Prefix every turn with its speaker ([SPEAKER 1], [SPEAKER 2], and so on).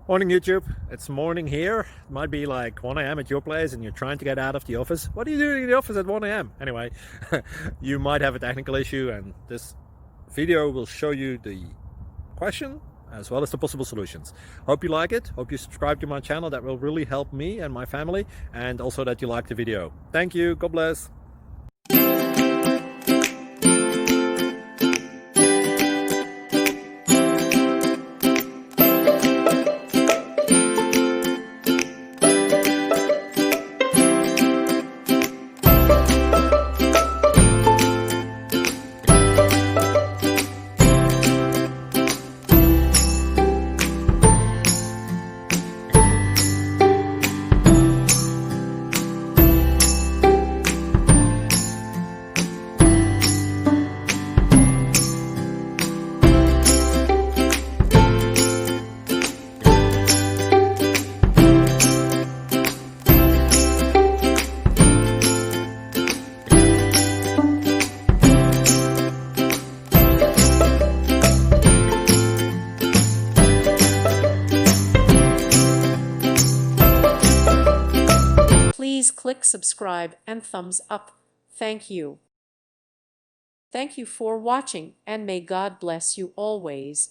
[SPEAKER 1] Morning YouTube, it's morning here. It might be like 1 a.m. at your place and you're trying to get out of the office. What are you doing in the office at 1 a.m.? Anyway, you might have a technical issue and this video will show you the question as well as the possible solutions. Hope you like it, hope you subscribe to my channel. That will really help me and my family, and also that you like the video. Thank you, God bless.
[SPEAKER 2] Please click subscribe and thumbs up. Thank you. Thank you for watching, and may God bless you always.